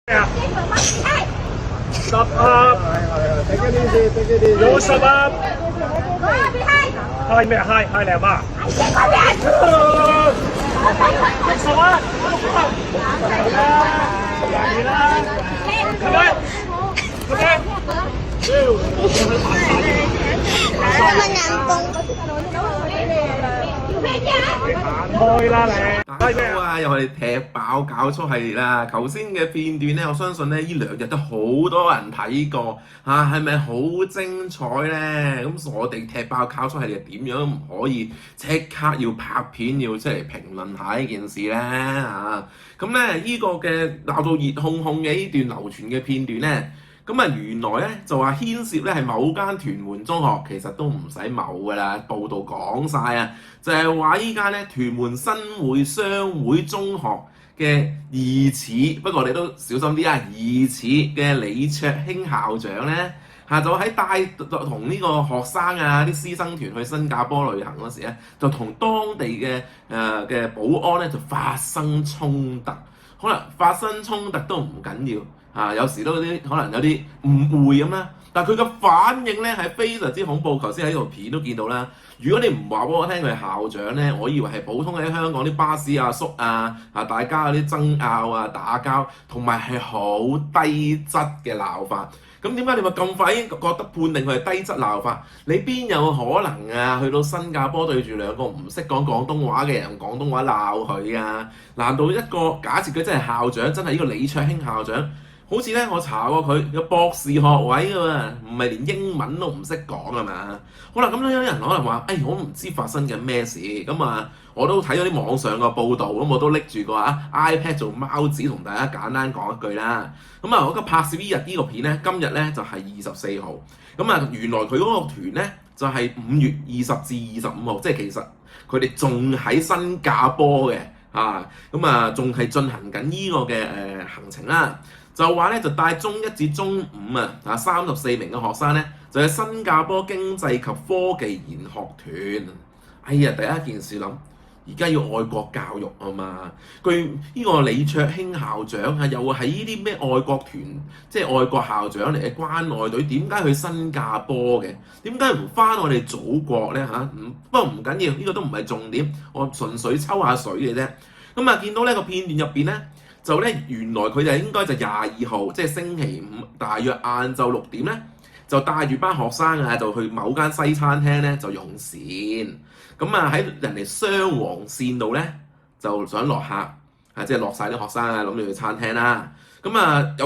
十盒，有十盒，嗨咩？嗨你阿媽？十啊！嚟啦！係咪？開啦你！大家好啊，又係踢爆搞錯系列啦！頭先嘅片段咧，我相信咧呢兩日都好多人睇過嚇，係咪好精彩咧？咁我哋踢爆搞錯系列點樣唔可以即刻要拍片要出嚟評論下呢件事咧嚇？咁咧呢個嘅鬧到熱烘烘嘅呢段流傳嘅片段咧。咁啊，原來咧就話牽涉咧係某間屯門中學，其實都唔使某噶啦，報道講晒啊，就係話依間咧屯門新會商會中學嘅疑似，不過你都小心啲啊，疑似嘅李卓興校長咧就喺帶同呢個學生啊啲師生團去新加坡旅行嗰時咧，就同當地嘅保安咧就發生衝突，可能發生衝突都唔緊要。有時都可能有啲誤會咁啦，但係佢嘅反應咧係非常之恐怖。頭先喺條片都見到啦。如果你唔話俾我聽佢係校長咧，我以為係普通喺香港啲巴士阿叔大家嗰啲爭拗打交，同埋係好低質嘅鬧法。咁點解你話咁快已經覺得判定佢係低質鬧法？你邊有可能去到新加坡對住兩個唔識講廣東話嘅人用廣東話鬧佢啊？難道一個假設佢真係校長，真係呢個李卓興校長？好似咧，我查過佢有博士學位㗎喎，唔係連英文都唔識講係嘛？好啦，咁有人可能話，我唔知發生緊咩事，我都睇咗啲網上嘅報道，我都拎住個iPad 做貓紙同大家簡單講一句啦。我嘅拍攝呢個片咧，今日咧就係24號，原來佢嗰個團咧就係5月20至25號，即係其實佢哋仲喺新加坡嘅，仲係進行緊呢個嘅行程啦。就話咧，就帶中一至中五34名嘅學生咧，就係新加坡經濟及科技研學團。第一件事諗，而家要愛國教育啊嘛。據呢個李卓興校長又係呢啲咩愛國團，即係愛國校長嚟嘅關愛隊，點解去新加坡嘅？點解唔翻我哋祖國咧不過唔緊要，呢個都唔係重點，我純粹抽下水嘅啫。見到呢個片段入邊咧。就咧，原來佢哋應該就22號，即係星期五，大約晏晝6點咧，就帶住班學生就去某間西餐廳咧，就用膳。喺人哋雙黃線度咧，就想落客，即係落晒啲學生諗住去餐廳啦。有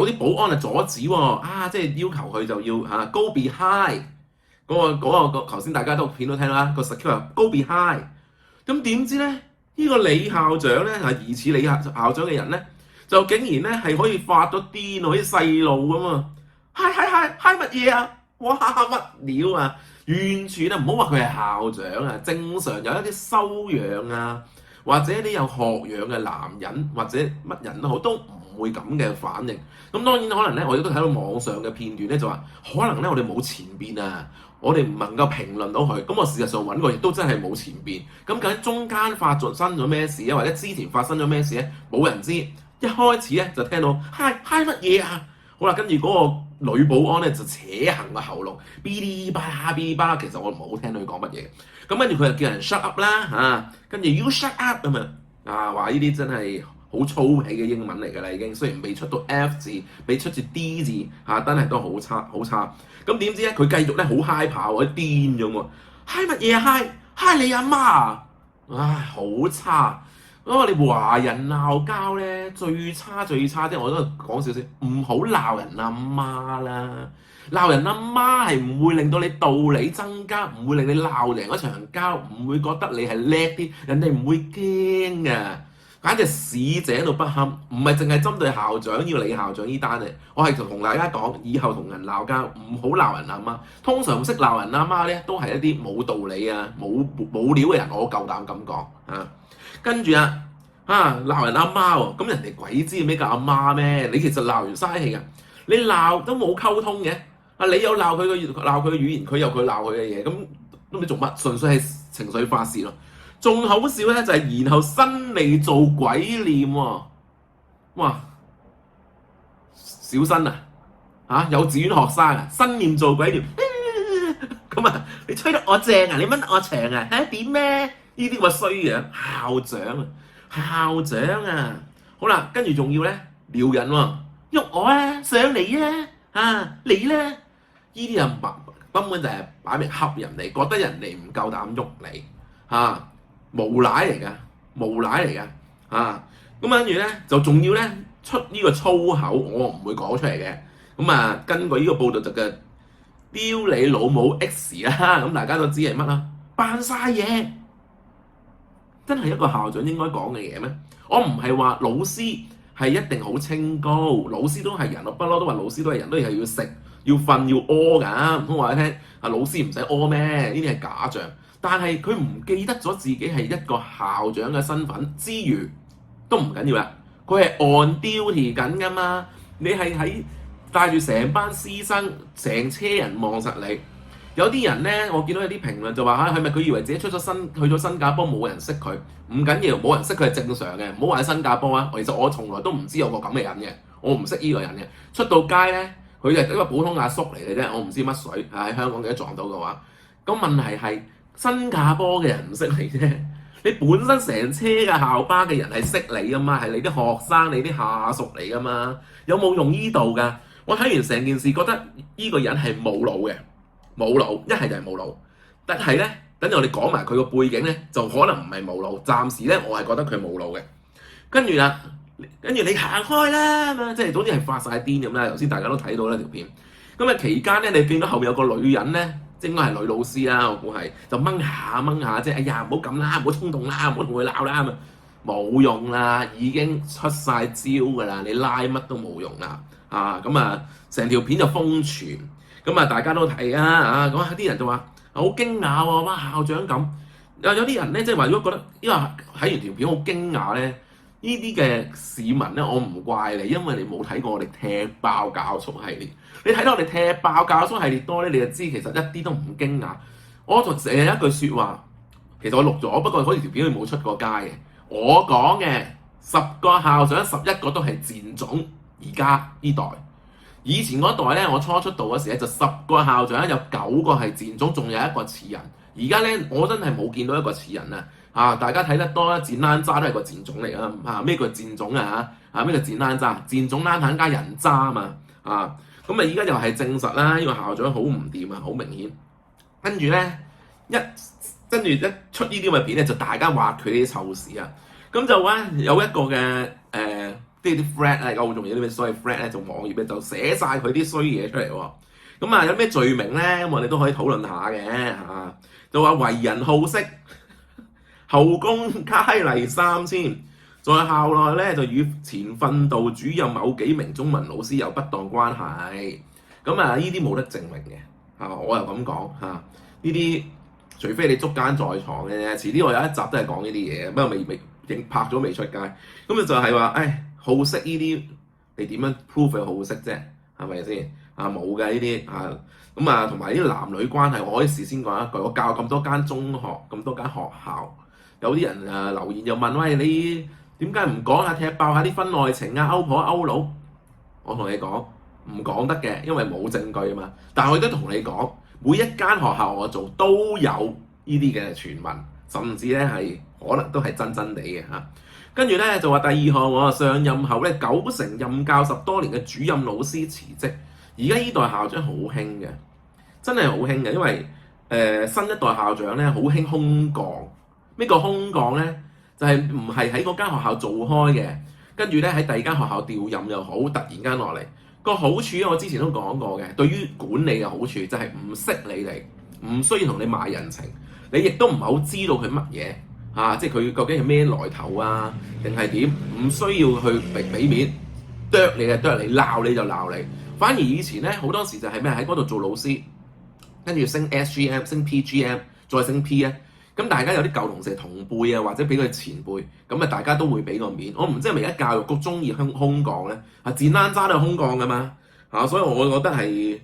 啲保安阻止喎，即係要求佢就要go behind 嗰個頭先大家都片都聽啦，個 security go behind。咁點知咧，呢個李校長咧疑似李校長嘅人咧。就竟然咧係可以發咗癲，好似細路咁啊！嗨乜嘢啊？哇乜料啊！完全唔好話佢係校長啊，正常有一啲修養或者你有學養嘅男人或者乜人都好，都唔會咁嘅反應。咁當然可能咧，我亦都睇到網上嘅片段咧，就話可能咧我哋冇前邊我哋唔能夠評論到佢。咁我事實上揾過，亦都真係冇前邊。咁究竟中間發生咗咩事或者之前發生咗咩事咧？冇人知。一開始咧就聽到嗨乜嘢啊！好啦，跟住嗰個女保安咧就扯行個喉嚨，嗶哩吧啦嗶哩吧啦，其實我冇聽到佢講乜嘢。咁跟住佢就叫人 shut up 啦跟住 you shut up 咁話呢啲真係好粗鄙嘅英文嚟㗎啦已經，雖然未出到 F 字，未出住 D 字真係都好差好差。咁點知咧佢繼續咧好嗨跑，好癲咗喎！嗨乜嘢啊？嗨你阿媽好差！我哋華人鬧交咧最差即係我都講少少，唔好鬧人阿媽啦！鬧人阿媽係唔會令到你道理增加，唔會令你鬧贏嗰場交，唔會覺得你係叻啲，人哋唔會驚㗎。簡直使者到不堪，唔係淨係針對校長要李校長呢單嚟，我係同大家講，以後同人鬧交唔好鬧人阿媽。通常識鬧人阿媽咧，都係一啲冇道理冇料嘅人，我夠膽咁講跟住鬧人阿媽喎，咁人哋鬼知咩叫阿媽咩？你其實鬧完嘥氣㗎，你鬧都冇溝通嘅，你有鬧佢嘅語言，佢有佢鬧佢嘅嘢，咁都唔知做乜，純粹係情緒發泄咯。仲好笑咧，就係然後新嚟做鬼臉喎，哇！小新幼稚園學生新念做鬼念咁你吹得我正你掹得我長點咩？呢啲咁嘅衰樣校長好啦，跟住仲要咧撩人喎，喐我上嚟你咧，呢啲人根本就係擺明恰人哋，覺得人哋唔夠膽喐你無賴嚟㗎咁跟住咧就仲要咧出呢個粗口，我唔會講出嚟嘅。咁根據呢個報道就嘅丟你老母 X 啦，咁大家都知係乜啦，扮晒嘢，真係一個校長應該講嘅嘢咩？我唔係話老師係一定好清高，老師都係人，我不嬲都話老師都係人，都係要食要瞓要屙㗎，唔通話你聽老師唔使屙咩？呢啲係假象。但係佢唔記得咗自己係一個校長嘅身份之餘，都唔緊要啦。佢係 on duty 緊㗎嘛，你係喺帶住成班師生，成車人望實你。有啲人咧，我見到有啲評論就話係咪佢以為自己去咗新加坡冇人識佢？唔緊要，冇人識佢係正常嘅，唔好話喺新加坡啊。其實我從來都唔知有個咁嘅人嘅，我唔識呢個人嘅。出到街咧，佢就係一個普通阿叔嚟嘅啫，我唔知乜水喺香港嘅撞到嘅話，咁問題係。新加坡嘅人唔識你啫，你本身成車嘅校巴嘅人係識你噶嘛，係你啲學生、你啲下屬嚟噶嘛，有冇用呢度噶？我睇完成件事覺得呢個人係冇腦嘅，冇腦，一係就係冇腦。但係咧，等陣我哋講埋佢個背景咧，就可能唔係冇腦。暫時咧，我係覺得佢冇腦嘅。跟住你行開啦嘛，即係總之係發晒癲咁啦。頭先大家都睇到呢條片。咁期間咧，你見到後面有個女人咧。應該係女老師啦，我估係就掹下，即係哎呀唔好咁啦，唔好衝動啦，唔好同佢鬧啦，冇用啦，已經出晒招㗎啦，你拉乜都冇用啦，成條片就瘋傳，大家都睇咁啲人就話好驚訝喎，哇校長咁，有啲人咧即係話如果覺得因為睇完條片好驚訝咧，呢啲嘅市民咧我唔怪你，因為你冇睇過我哋踢爆教畜系列。你睇到我哋踢爆教畜系列多咧，你就知其實一啲都唔驚訝。我仲成日一句説話，其實我錄咗，不過嗰條片佢冇出過街嘅。我講嘅10個校長11個都係賤種，而家呢代。以前嗰代咧，我初出道嗰時咧就10個校長有9個係賤種，仲有一個似人。而家咧我真係冇見到一個似人大家睇得多啦，賤爛渣都係個賤種嚟㗎咩叫賤種咩叫賤爛渣？賤種爛肯加人渣啊嘛咁而家又係證實啦，呢個校長好唔掂好明顯。跟住一出呢啲咁嘅片咧，就大家話佢啲臭事咁就話有一個嘅啲 thread 咧，好重要啲咩？所謂 thread 咧，就網頁咧就寫晒佢啲衰嘢出嚟喎。有咩罪名咧？咁我哋都可以討論下嘅就話為人好色，後宮佳麗3000。在校內咧就與前訓導主任某幾名中文老師有不當關係，呢啲冇得證明嘅我又咁講呢啲除非你捉奸在床嘅啫。遲啲我有一集都係講呢啲嘢，不過未拍咗未出街。咁就係話好色呢啲，你點樣 prove 佢好色啫？係咪先冇嘅呢啲同埋啲男女關係，我可以事先講一句，我教咁多間中學咁多間學校，有啲人留言又問喂你。點解唔講下踢爆下啲婚外情勾婆勾佬？我同你講唔講得嘅，因為冇證據嘛。但係我都同你講，每一間學校我做都有呢啲嘅傳聞，甚至咧係可能都係真地嘅跟住咧就話第二項上任後咧90%任教10多年嘅主任老師辭職。而家呢代校長好興嘅，真係好興嘅，因為新一代校長咧好興空降。咩叫空降咧？就係唔係喺嗰間學校做開嘅，跟住咧喺第二間學校調任又好，突然間落嚟個好處我之前都講過嘅，對於管理嘅好處就係唔識你哋，唔需要同你賣人情，你亦都唔係好知道佢乜嘢即係佢究竟係咩來頭定係點，唔需要去俾面，啄你就啄你，鬧你就鬧你。反而以前咧好多時就係咩喺嗰度做老師，跟住升 SGM、升 PGM， 再升 P 咧。咁大家有啲舊同事同輩或者俾佢前輩，咁大家都會俾個面。我唔知係咪而家教育局中意空降咧？賤爛渣都係空降噶嘛所以我覺得係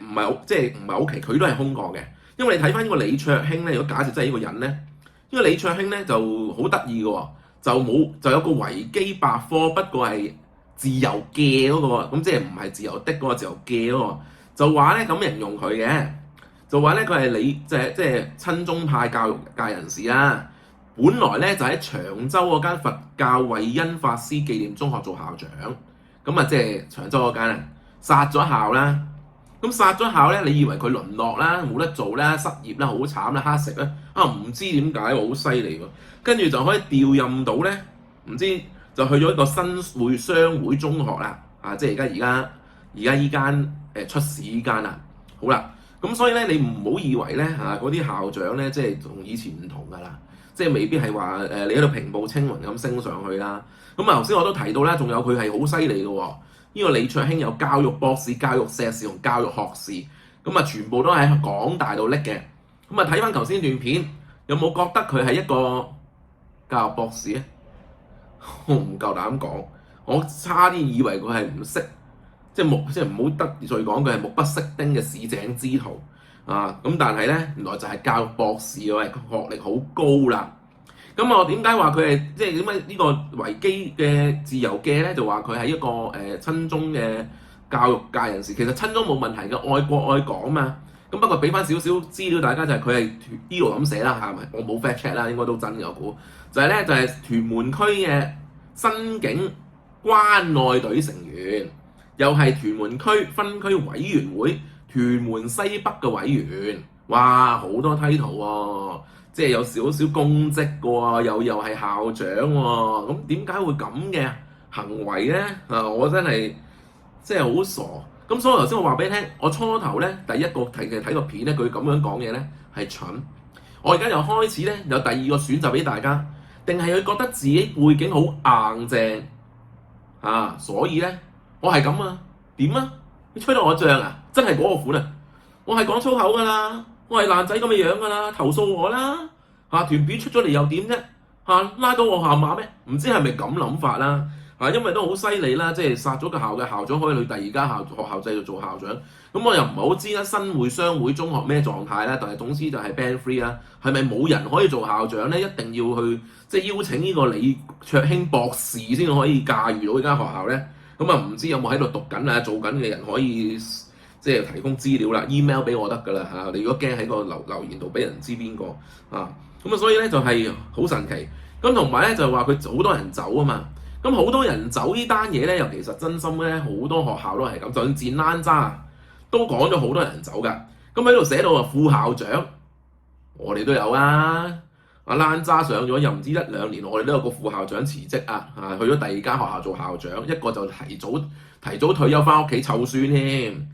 唔係好即係唔係好奇，佢都係空降嘅。因為你睇翻呢個李卓興咧，如果假設真係呢個人咧，呢個李卓興咧就好得意嘅就有個維基百科，不過係自由嘅嗰個，咁即係唔係自由的嗰個自由嘅嗰個，就話咧咁形容佢嘅，就話咧佢係即係親中派教育界人士啦。本來咧就喺長洲嗰間佛教慧恩法師紀念中學做校長，咁啊即係長洲嗰間啊，殺咗校啦。咁殺咗校咧，你以為佢淪落啦，冇得做啦，失業啦，好慘啦，乞食啦，唔知點解喎，好犀利喎。跟住就可以調任到咧，唔知就去咗一個新會商會中學啦，即係而家依間出事依間啦。好啦，咁所以咧你唔好以為咧嗰啲校長咧即係同以前唔同噶啦，即係未必係話你喺度平步青雲咁升上去啦。咁頭先我都提到啦，仲有佢係好犀利嘅喎。呢個李卓興有教育博士、教育碩士同教育學士，咁啊全部都喺港大度拎嘅。咁啊睇翻頭先段片，有冇覺得佢係一個教育博士咧？我唔夠膽講，我差啲以為佢係唔識，即係唔好得罪講佢係目不識丁嘅市井之徒啊！咁但係咧，原來就係教育博士喎，學歷好高啦。咁我點解話佢係即係點解呢個維基嘅自由嘅咧？就話佢係一個親中嘅教育界人士。其實親中冇問題嘅，愛國愛港嘛。咁不過俾翻少少資料大家就係佢係呢度咁寫啦，係咪？我冇 fact check 啦，應該都真嘅我估。就係屯門區嘅新警關愛隊成員，又係屯門區分區委員會屯門西北嘅委員。哇，好多 title 喎！即係有少少公職嘅喎，又係校長喎，咁點解會咁嘅行為咧？我真係即係好傻。咁所以頭先我話俾你聽，我初頭咧第一個睇個片咧，佢咁樣講嘢咧係蠢。我而家又開始咧有第二個選擇俾大家，定係佢覺得自己背景好硬淨所以咧我係咁啊？點啊？你吹到我脹啊？真係嗰個款啊！我係講粗口㗎啦。我係爛仔咁嘅樣㗎啦，投訴我啦團片出咗嚟又點啫拉到我下馬咩？唔知係咪咁諗法啦因為都好犀利啦，即係殺咗個校嘅校長可以去第二間學校繼續做校長。咁我又唔係好知啦，新會商會中學咩狀態啦？但係總之就係 band free 啦，係咪冇人可以做校長咧？一定要去即係邀請呢個李卓興博士先可以駕馭到呢間學校咧？咁唔知有冇喺度讀緊做緊嘅人可以？即係提供資料啦 ，email 俾我得㗎啦你如果驚喺個留言度俾人知邊個咁所以咧就係好神奇。咁同埋咧就話佢好多人走啊嘛。咁好多人走呢單嘢咧，又其實真心咧好多學校都係咁，就算戰蘭渣都講咗好多人走㗎。咁喺度寫到副校長，我哋都有啊。阿蘭渣上咗又唔知1、2年，我哋都有個副校長辭職去咗第二間學校做校長，一個就提早退休翻屋企湊孫添。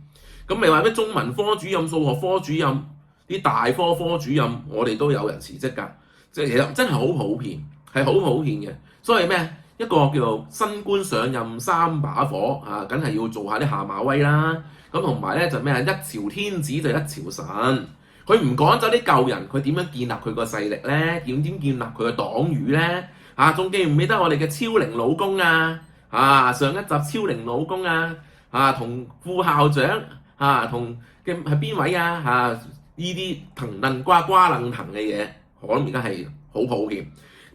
咁咪話咩中文科主任、數學科主任、啲大科科主任，我哋都有人辭職㗎。即係其實真係好普遍，係好普遍嘅。所以咩一個叫做新官上任3把火梗係要做下啲下馬威啦。咁同埋咧就咩一朝天子就一朝臣，佢唔趕走啲舊人，佢點樣建立佢個勢力咧？點建立佢個黨羽咧？仲記唔記得我哋嘅超齡老公上一集超齡老公同副校長。同嘅係邊位呢啲騰騰瓜瓜楞騰嘅嘢，我諗而家係好普遍。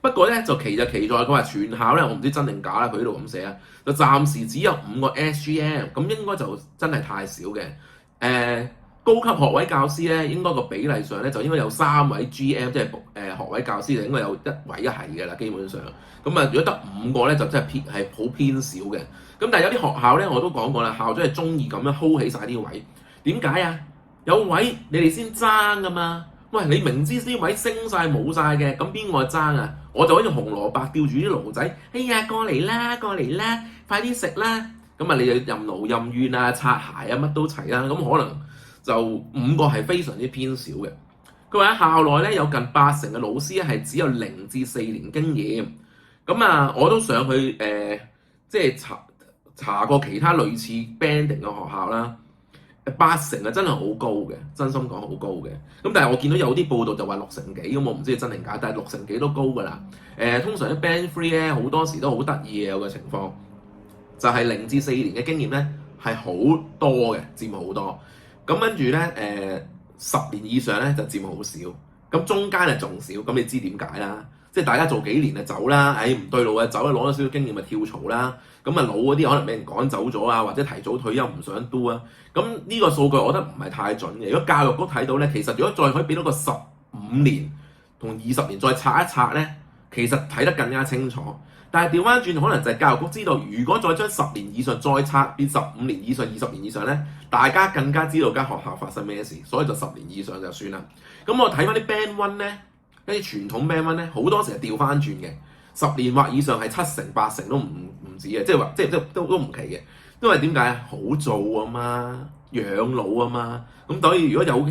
不過咧就奇在佢話全校咧，我唔知真定假啦，佢呢度咁寫就暫時只有5個 SGM， 咁應該就真係太少嘅。高級學位教師咧，應該個比例上咧就應該有3位 GM， 即係學位教師就應該有1位一係嘅啦，基本上。咁如果得5個咧，就真係係好偏少嘅。咁但係有啲學校咧，我都講過啦，校長係中意咁樣 hold 起晒啲位。點解啊？有位你哋先爭㗎嘛？喂，你明知啲位升晒冇晒嘅，咁邊個爭啊？我就好似紅蘿蔔吊住啲驢仔，哎呀過嚟啦，過嚟啦，快啲食啦！咁你就任勞任怨擦鞋乜都齊啦。咁可能就5個係非常之偏少嘅。佢話喺校內咧有近80%嘅老師係只有0至4年經驗。咁我都上去即係查過其他類似 banding 嘅學校啦，80%真係好高嘅，真心講好高嘅。咁但係我見到有啲報道就話60幾，咁我唔知係真定假，但係60幾都高㗎啦。通常啲 band 3咧好多時都好得意嘅，有個情況就係0至4年嘅經驗咧係好多嘅，佔好多。咁跟住咧10年以上咧就佔好少，咁中間係仲少，咁你知點解啦？即係大家做幾年就走啦，唔對路嘅走啦，攞咗少少經驗咪跳槽啦。咁啊老嗰啲可能俾人趕走咗啊，或者提早退休唔想 do 啊。咁呢個數據我覺得唔係太準嘅。如果教育局睇到咧，其實如果再可以俾到個15年同20年再拆一拆咧，其實睇得更加清楚。但係調翻轉，可能就係教育局知道，如果再將10年以上再拆變15年以上、20年以上咧，大家更加知道間學校發生咩事，所以就10年以上就算啦。咁我睇翻啲 Band 1咧，一啲傳統 Band 1咧，好多時係調翻轉嘅，10年或以上係7成8成都唔止嘅，即係話即都唔奇嘅。因為點解啊？好做啊嘛，養老啊嘛。咁所以如果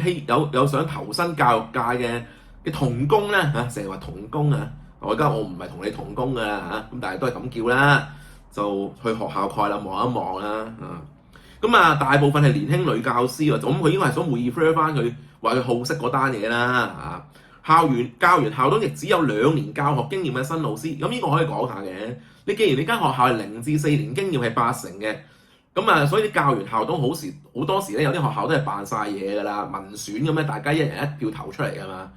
有想投身教育界嘅童工咧嚇，成日話童工啊，我唔係同你童工啊嚇，咁但係都係咁叫啦，就去學校概覽望一望啦咁大部分係年輕女教師喎，咁佢應該係想 refer 翻佢話佢好識嗰單嘢啦教完校董亦只有2年教學經驗嘅新老師，咁呢個可以講下嘅。你既然你間學校係0至4年經驗係8成嘅。所以你教完校董好多時咧，有啲學校都係扮晒嘢㗎啦，民選咁樣，大家一人一票投出嚟㗎嘛。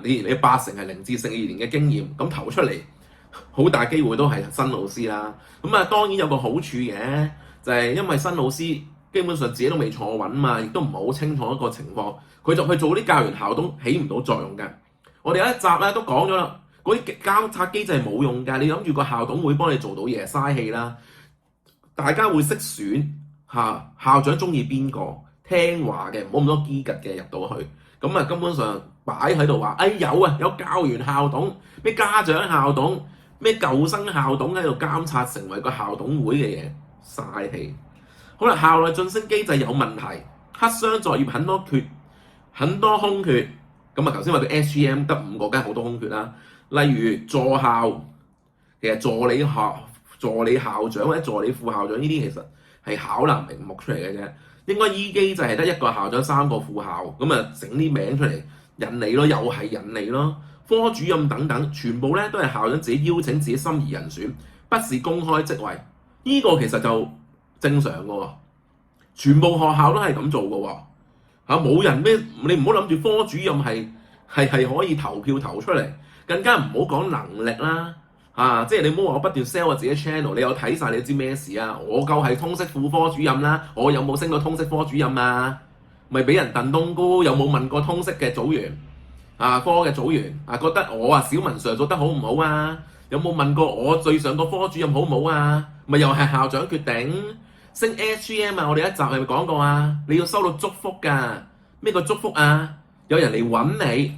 你8成係0至4年嘅經驗，咁投出嚟好大機會都係新老師啦。當然有個好處嘅，就係因為新老師基本上自己都未坐穩嘛，亦都唔係好清楚一個情況，佢就去做啲教完校董起唔到作用嘅。我哋有一集咧都講咗啦，嗰啲監察機制係冇用㗎，你諗住個校董會幫你做到嘢，嘥氣啦。大家會識選校長中意邊個聽話嘅，唔好咁多機格嘅入到去，根本上擺喺度話，有教完校董，咩家長校董，咩舊生校董喺度監察成為個校董會嘅嘢，嘥氣。好啦，校內晉升機制有問題，黑箱作業很多空缺，頭先話佢 SGM 得5個，梗係好多空缺啦。例如助校，其實助理校長或者助理副校長呢啲其實係巧立名目出嚟嘅啫，應該依機制係得1個校長3個副校，整啲名出嚟引你咯，又係引你咯。科主任等等，全部咧都係校長自己邀請自己心儀人選，不是公開職位。呢個其實就正常嘅喎，全部學校都係咁做嘅喎，冇人咩？你唔好諗住科主任係可以投票投出嚟，更加唔好講能力啦。即係你唔好話我不斷 sell 我自己 channel， 你有睇晒你知咩事啊？我夠係通識副科主任啦，我有冇升到通識科主任啊？咪俾人燉冬菇，有冇問過通識嘅組員科嘅組員覺得我小文 Sir 做得好唔好啊？有冇問過我最上個科主任好唔好啊？咪又係校長決定升 SGM 啊！我哋一集係咪講過啊？你要收到祝福㗎，咩個祝福啊？有人嚟揾你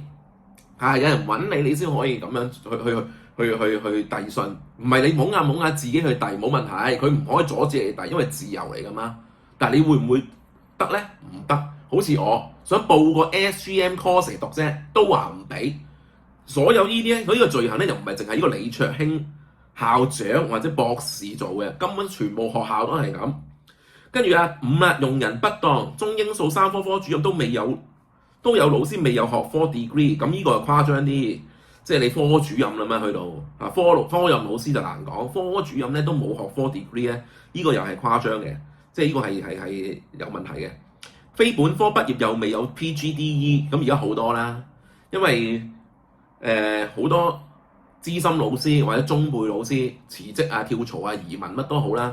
有人揾你，你先可以咁樣去遞信，唔係你懵下自己去遞冇問題，佢唔可以阻止你遞，因為自由嚟㗎嘛。但係你會唔會得咧？唔得，好似我想報個 SGM course 嚟讀啫，都話唔俾。所有呢啲咧，佢呢個罪行咧又唔係淨係呢個李卓興校長或者博士做嘅，根本全部學校都係咁。跟住5用人不當，中英數3科科主任都有老師未有學科 degree， 咁呢個係誇張啲。即係你科主任啦嘛，去到科任老師就難講，科主任咧都冇學科 degree 咧，呢個又係誇張嘅，即係呢個係有問題嘅。非本科畢業又未有 PGDE， 咁而家好多啦，因為好多資深老師或者中輩老師辭職跳槽移民乜都好啦，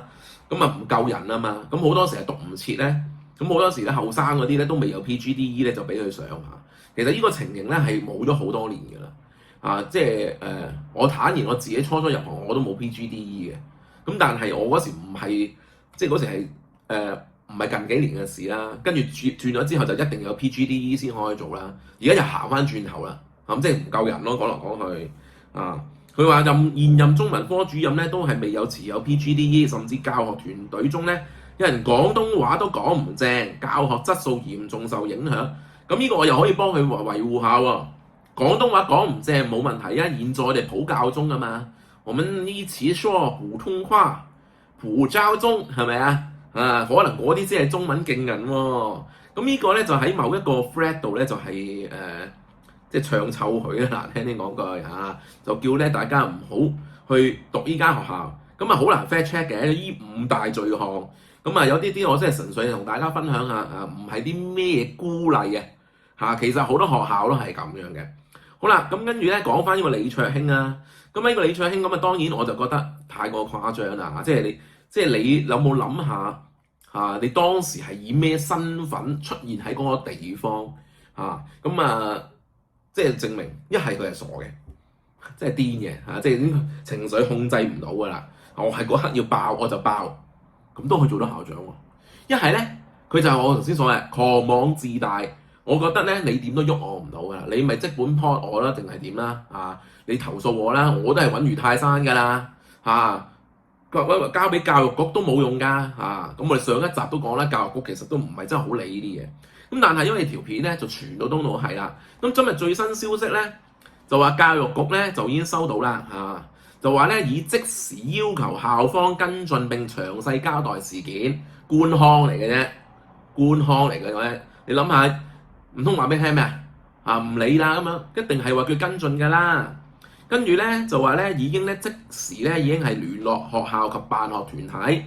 唔夠人啊嘛，咁好多時係讀唔切咧，咁好多時咧後生嗰啲咧都未有 PGDE 咧就俾佢上其實呢個情形咧係冇咗好多年㗎啦。我坦言我自己初初入行我都冇 PGDE 嘅，咁但係我嗰時唔係，即係嗰時係唔係近幾年嘅事啦，跟住轉咗之後就一定有 PGDE 先可以做啦，而家又行翻轉頭啦，即係唔夠人咯，講嚟講去佢話現任中文科主任咧都係未有持有 PGDE， 甚至教學團隊中咧有人廣東話都講唔正，教學質素嚴重受影響。咁呢個我又可以幫佢維護下喎。廣東話講唔正冇問題啊！現在我哋普教中㗎嘛，我們呢次說普通話，普教中係咪啊？可能嗰啲先係中文勁人喎。咁呢個咧就喺某一個 thread 度咧就係即係唱臭佢難聽啲講句就叫咧大家唔好去讀呢間學校。好難 fact check 嘅呢5大罪項。有啲我真係純粹同大家分享下唔係啲咩鼓勵嘅其實好多學校都係咁樣嘅。好啦，咁跟住咧講翻呢個李卓興啊，咁呢個李卓興咁啊，當然我就覺得太過誇張啦，即係你有冇諗下你當時係以咩身份出現喺嗰個地方即係證明一係佢係傻嘅，即係癲嘅即係已經情緒控制唔到噶啦，我係嗰刻要爆我就爆，咁都可以做到校長喎。一係咧佢就係我頭先所謂狂妄自大。我覺得咧，你點都喐我唔到噶啦，你咪即本 po 我啦，定係點啦？你投訴我啦，我都係穩如泰山噶啦交俾教育局都冇用噶咁我哋上一集都講啦，教育局其實都唔係真係好理呢啲嘢。咁但係因為條片咧就傳到東島係啦，咁今日最新消息咧就話教育局咧就已經收到啦就話咧以即時要求校方跟進並詳細交代事件，官腔嚟嘅啫，官腔嚟嘅啫，你諗下。唔通話俾你聽咩唔理啦咁樣，一定係話佢跟進㗎啦。跟住咧就話咧已經咧即時咧已經係聯絡學校及辦學團體，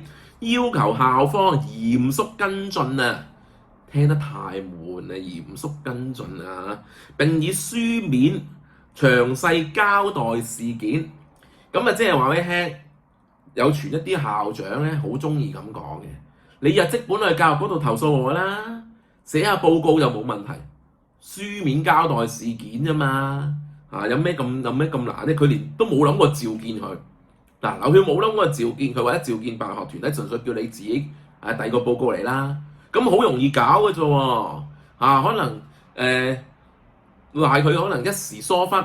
要求校方嚴肅跟進啊！聽得太悶啦，嚴肅跟進並以書面詳細交代事件。咁即係話俾你聽，有傳一啲校長咧好中意咁講嘅，你日即本去教育局度投訴我啦。寫下報告又冇問題，書面交代事件啫嘛有咩咁難咧？佢連都冇諗過召見佢劉曉冇諗過召見佢或者召見辦學團體，純粹叫你自己遞個報告嚟啦。咁好容易搞嘅啫喎可能賴佢可能一時疏忽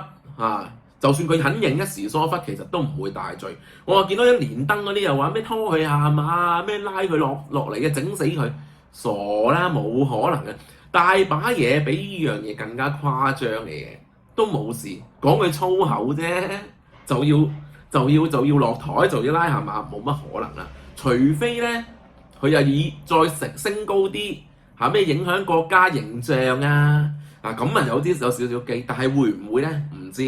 就算佢肯認一時疏忽，其實都唔會大罪。我見到一連登嗰啲又話咩拖佢下馬，咩拉佢落嚟嘅，整死佢。傻啦，冇可能嘅，大把嘢比呢樣嘢更加誇張嘅嘢都冇事，講句粗口啫，就要落台，就要拉下馬，冇乜可能啦。除非咧，佢又以再升高啲咩影響國家形象咁有少少機，但係會唔會咧？唔知。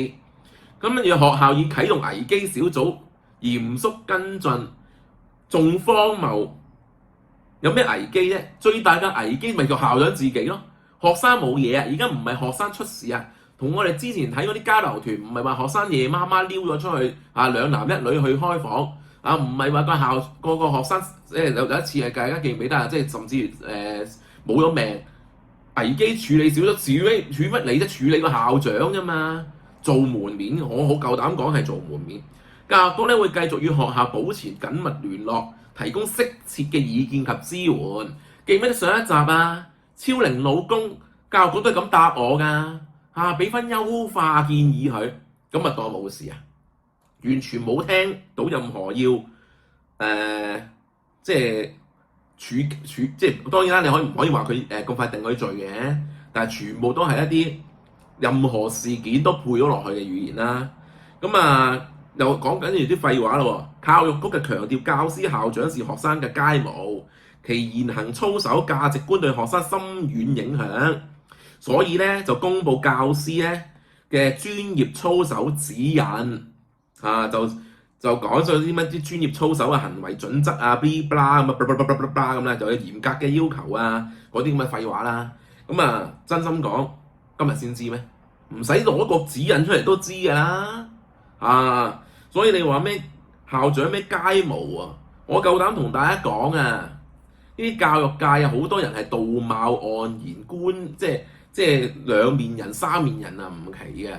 咁跟住學校以啟動危機小組，嚴肅跟進，仲荒謬。有咩危機啫？最大嘅危機咪個校長自己咯，學生冇嘢而家唔係學生出事同我哋之前睇嗰啲交流團，唔係話學生夜媽媽溜咗出去兩男一女去開房唔係話個學生有一次係大家記唔記得即係甚至冇咗命，危機處理少咗，處乜理啫？處理個校長啫嘛，做門面，我好夠膽講係做門面。教育局咧會繼續與學校保持緊密聯絡，提供適切嘅意見及支援。記唔記得上一集超齡老公教育局都係咁答我㗎俾翻優化建議佢，咁當冇事完全冇聽到任何要即係即係當然啦，你唔可以話佢咁快定佢罪嘅，但係全部都係一啲任何事件都配咗落去嘅語言啦。咁又講緊啲廢話咯。教育局嘅強調教師校長是學生嘅楷模，其言行操守價值觀對學生深遠影響，所以咧就公布教師咧嘅專業操守指引就講咗啲乜啲專業操守嘅行為準則blah blah 咁咧，就有嚴格嘅要求嗰啲咁嘅廢話啦。真心講，今日先知咩？唔使攞個指引出嚟都知㗎啦所以你話咩校長咩楷模我夠膽同大家講呢啲教育界有好多人係道貌岸然，即係兩面人三面人唔奇嘅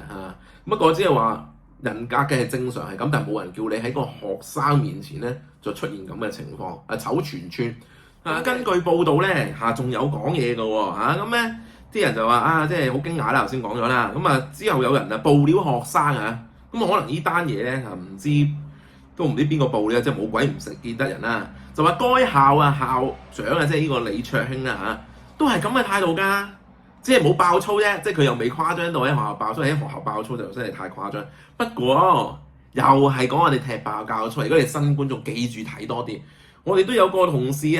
不過只係話人格嘅係正常係咁，但係冇人叫你喺個學生面前咧就出現咁嘅情況醜全村根據報道咧仲有講嘢嘅喎咁咧啲人就話即係好驚訝啦，頭先講咗啦。之後有人報料學生咁可能呢單嘢咧唔知邊個報咧，即係冇鬼唔食見得人就話該校校長即係呢個李卓興都係咁嘅態度㗎，即係冇爆粗啫，即係佢又未誇張到喺學校爆粗，喺學校爆粗就真係太誇張。不過又係講我哋踢爆教粗，如果你新觀眾記住睇多啲，我哋都有個同事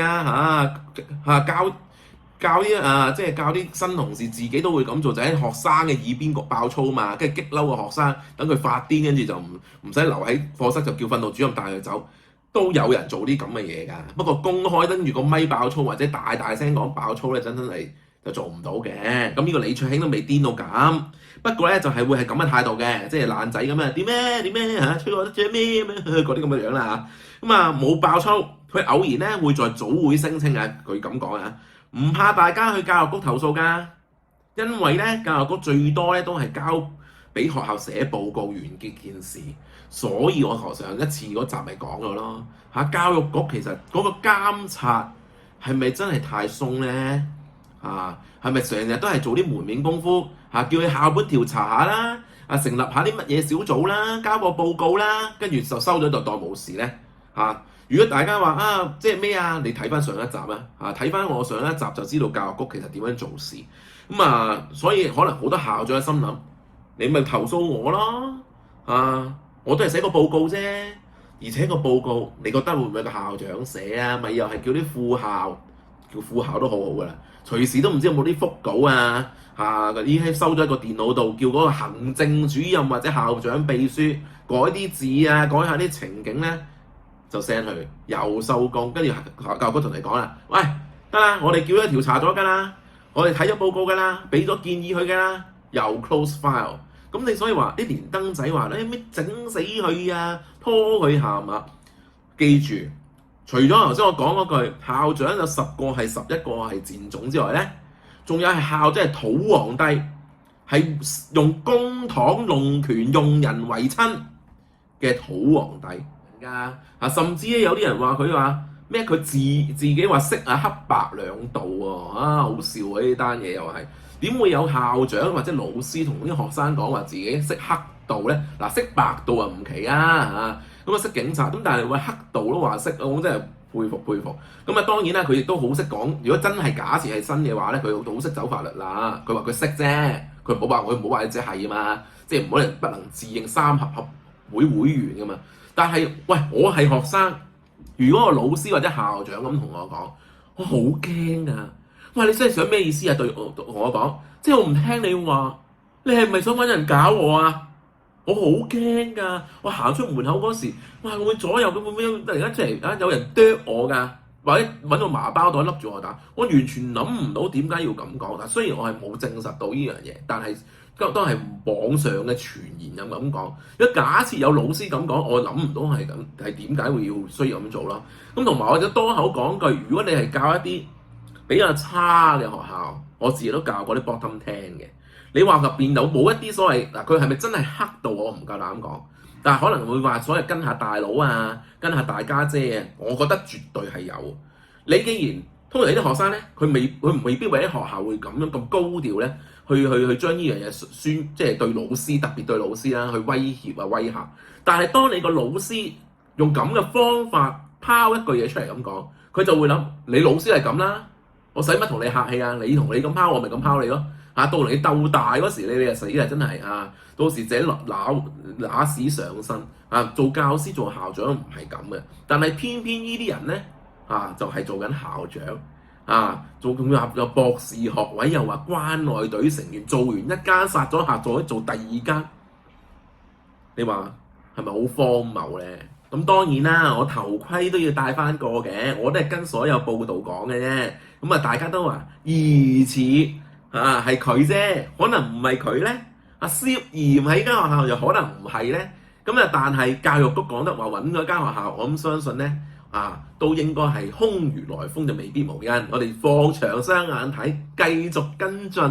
教啲即係教啲新同事自己都會咁做，就喺學生嘅耳邊爆粗嘛，跟住激嬲個學生，等佢發癲，跟住就唔使留喺課室，就叫訓導主任帶佢走，都有人做啲咁嘅嘢㗎。不過公開跟住個咪爆粗或者大聲講爆粗咧，真係就做唔到嘅。咁呢個李卓興都未癲到咁，不過咧就係會係咁嘅態度嘅，即係爛仔咁啊，點咩嚇，吹我得隻咩咁樣嗰啲咁嘅樣啦嚇。咁啊冇爆粗，佢偶然咧會在早會聲稱啊，佢咁講啊，唔怕大家去教育局投訴㗎，因為咧教育局最多咧都係交俾學校寫報告完結件事，所以我頭上一次嗰集咪講咗咯嚇，教育局其實嗰個監察係咪真係太鬆咧？係咪成日都係做啲門面功夫叫你校本調查下啦，成立下啲乜嘢小組啦，交個報告啦，跟住就收咗就當冇事咧如果大家話即係咩你睇翻上一集睇翻我上一集就知道教育局其實點樣做事所以可能好多校長心諗，你咪投訴我咯我都係寫個報告啫，而且個報告你覺得會唔會個校長寫咪又係叫啲副校，叫副校都好好噶啦，隨時都唔知有冇啲覆稿嗰啲收咗喺個電腦度，叫嗰個行政主任或者校長秘書改啲字改下啲情景咧，就 send 去又收工，跟住教育局同你講啦，喂得啦，我哋叫咗調查咗㗎啦，我哋睇咗報告㗎啦，俾咗建議佢㗎啦，又 close file。咁你所以話啲連登仔話咧咩整死佢拖佢下記住，除咗頭先我講嗰句校長有10個係11個係賤種之外咧，仲有係校長係土皇帝，係用公帑弄權用人為親嘅土皇帝甚至咧有啲人話佢話咩佢自己話識黑白兩道喎好笑呢單嘢又係。點會有校長或者老師同啲學生講話自己識黑道咧？識白道唔奇咁識警察，咁但係黑道都話識，我真係佩服佩服。咁當然啦，佢亦都好識講。如果真係假設係真嘅話咧，佢好識走法律啦。佢話佢識啫，佢唔好話你只係嘛，即係唔可能不能自認三合會會員噶嘛。但係喂，我係學生，如果個老師或者校長咁同我講，我好驚㗎。哇！你真係想咩意思對我同我講，即係我唔聽你話，你係咪想揾人搞我我好驚㗎！我行出門口嗰時，哇！我會左右咁樣突然間出嚟有人啄我㗎，或者揾個麻包袋笠住我打，我完全諗唔到點解要咁講。但雖然我係冇證實到呢樣嘢，但係都係網上嘅傳言咁講。如果假設有老師咁講，我諗唔到係咁，係點解會要需要咁做咯？咁同埋我就多口講句，如果你係教一啲比較差嘅學校，我自己都教過啲 bottom 聽嘅。你話入邊有冇一啲所謂佢係咪真係黑到我唔夠膽講，但係可能會話所謂跟下大佬跟下大家姐我覺得絕對係有。你既然通常啲學生咧，佢未必為啲學校會咁高調咧，去將呢樣嘢即係對老師，特別對老師去威脅威嚇。但係當你個老師用咁嘅方法拋一句嘢出嚟咁講，佢就會諗你老師係咁啦。我使乜同你客氣你同你咁拋，我咪咁拋你咯到你鬥大嗰時，你就死啦！真係到時自己揦屎上身做教師做校長唔係咁嘅，但係偏偏呢啲人咧就係做緊校長做咁又博士學位，又話關愛隊成員，做完一間殺咗客，做第二間，你話係咪好荒謬咧？咁當然啦，我頭盔都要戴翻個嘅，我都係跟所有報道講嘅啫。咁大家都話疑似係佢啫，可能唔係佢咧。涉嫌喺間學校又可能唔係咧。咁但係教育局講得話揾嗰間學校，我咁相信咧都應該係空穴來風，就未必無因。我哋放長雙眼睇，繼續跟進。